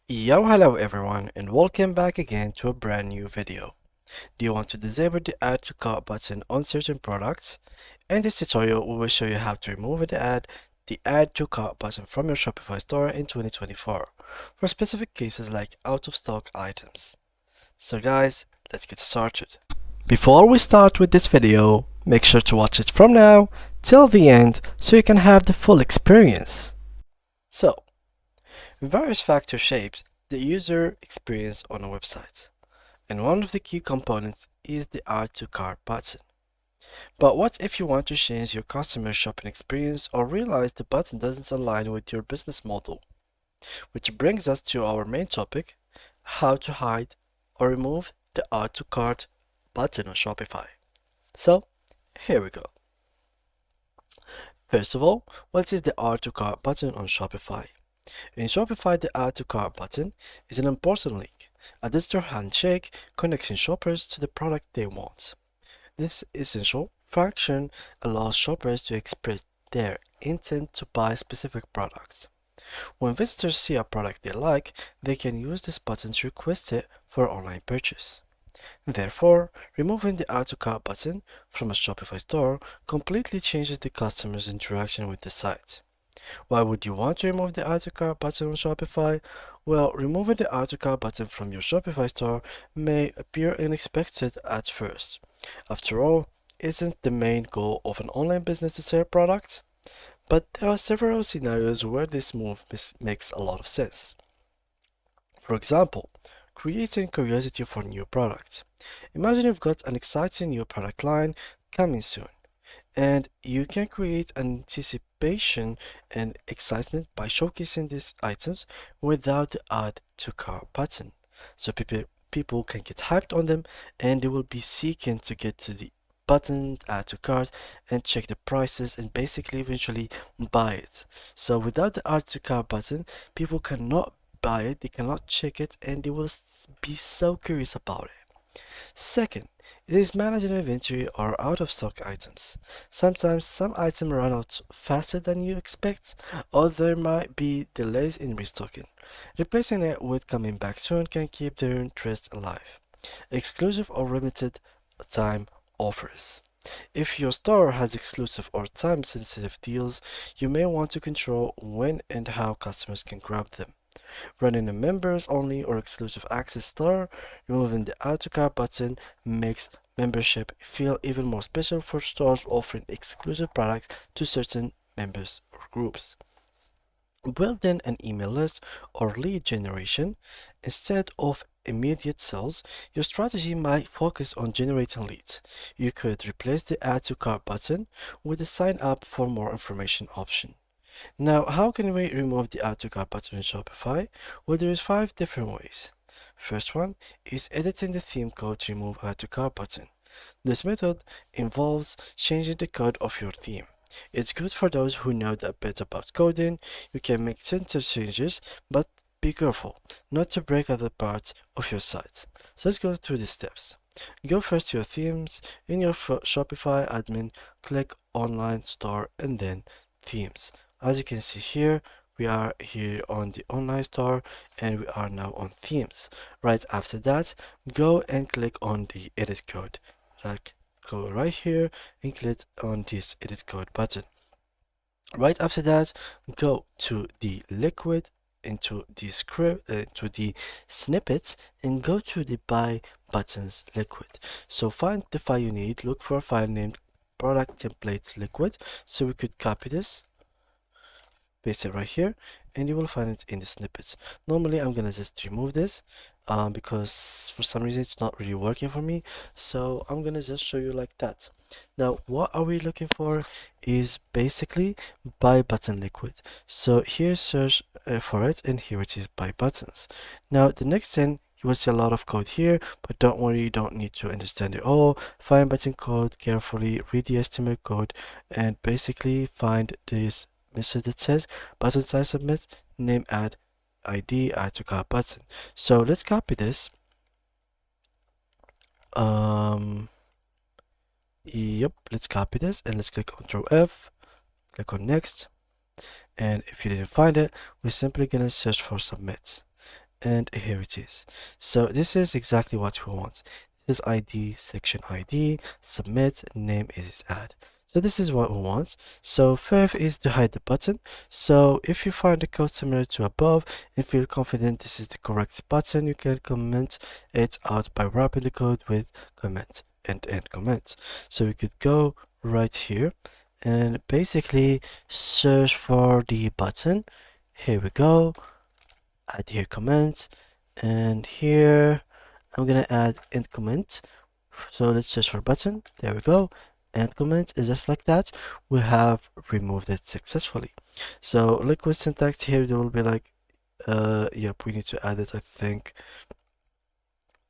Yo, hello everyone, and welcome back again to a brand new video. Do you want to disable the add to cart button on certain products? In this tutorial, we will show you how to remove the add to cart button from your Shopify store in 2024 for specific cases like out of stock items. So guys, let's get started. Before we start with this video, make sure to watch it from now till the end so you can have the full experience. So, various factors shape the user experience on a website, and one of the key components is the add to cart button. But what if you want to change your customer shopping experience or realize the button doesn't align with your business model? Which brings us to our main topic, how to hide or remove the add to cart button on Shopify. So, here we go. First of all, what is the add to cart button on Shopify? In Shopify, the Add to Cart button is an important link, a digital handshake connecting shoppers to the product they want. This essential function allows shoppers to express their intent to buy specific products. When visitors see a product they like, they can use this button to request it for online purchase. Therefore, removing the Add to Cart button from a Shopify store completely changes the customer's interaction with the site. Why would you want to remove the Add to Cart button on Shopify? Well, removing the Add to Cart button from your Shopify store may appear unexpected at first. After all, isn't the main goal of an online business to sell products? But there are several scenarios where this move makes a lot of sense. For example, creating curiosity for new products. Imagine you've got an exciting new product line coming soon, and you can create anticipation and excitement by showcasing these items without the add to cart button. So people can get hyped on them and they will be seeking to get to the button add to cart and check the prices and basically eventually buy it. So without the add to cart button, people cannot buy it, they cannot check it, and they will be so curious about it. Second, it is managing inventory or out of stock items. Sometimes some items run out faster than you expect, or there might be delays in restocking. Replacing it with coming back soon can keep their interest alive. Exclusive or limited time offers. If your store has exclusive or time sensitive deals, you may want to control when and how customers can grab them. Running a members only or exclusive access store, removing the add to cart button makes membership feel even more special for stores offering exclusive products to certain members or groups. Building an email list or lead generation instead of immediate sales, your strategy might focus on generating leads. You could replace the add to cart button with the sign up for more information option. Now, how can we remove the add to cart button in Shopify? Well, there is 5 different ways. First one is editing the theme code to remove add to cart button. This method involves changing the code of your theme. It's good for those who know a bit about coding. You can make sentence changes, but be careful not to break other parts of your site. So let's go through the steps. Go first to your themes. In your Shopify admin, click online store and then themes. As you can see here, we are here on the online store and we are now on themes. Right after that, go and click on the edit code. Go right here and click on this edit code button. Right after that, go to the liquid into the script to the snippets and go to the buy buttons liquid. So find the file you need, look for a file named product templates liquid. So we could copy this, paste it right here, and you will find it in the snippets. Normally I'm gonna just remove this because for some reason it's not really working for me, so I'm gonna just show you like that. Now what are we looking for is basically buy button liquid. So here search for it, and here it is, buy buttons. Now the next thing, you will see a lot of code here, but don't worry, you don't need to understand it all. Find button code carefully, read the HTML code, and basically find this message that says button type submit, name add, ID add to cart button. So let's copy this. Yep, let's copy this and let's click Ctrl F, click on next. And if you didn't find it, we're simply gonna search for submit. and here it is. So this is exactly what we want. This is ID, section ID, submit, name is add. So this is what we want. So fifth is to hide the button. So if you find a code similar to above and feel confident this is the correct button, you can comment it out by wrapping the code with comment and end comment. So we could go right here and basically search for the button. Here we go, add here comment, and here I'm gonna add end comment. So let's search for button. There we go. End comment is just like that. We have removed it successfully. So liquid syntax here, there will be like, yep, we need to add it, I think,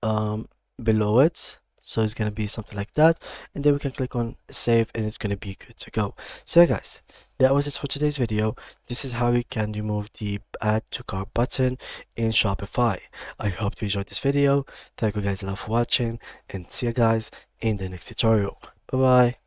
below it. So it's gonna be something like that, and then we can click on save and it's gonna be good to go. So yeah, guys, that was it for today's video. This is how you can remove the add to cart button in Shopify. I hope you enjoyed this video. Thank you guys a lot for watching, and see you guys in the next tutorial. Bye bye.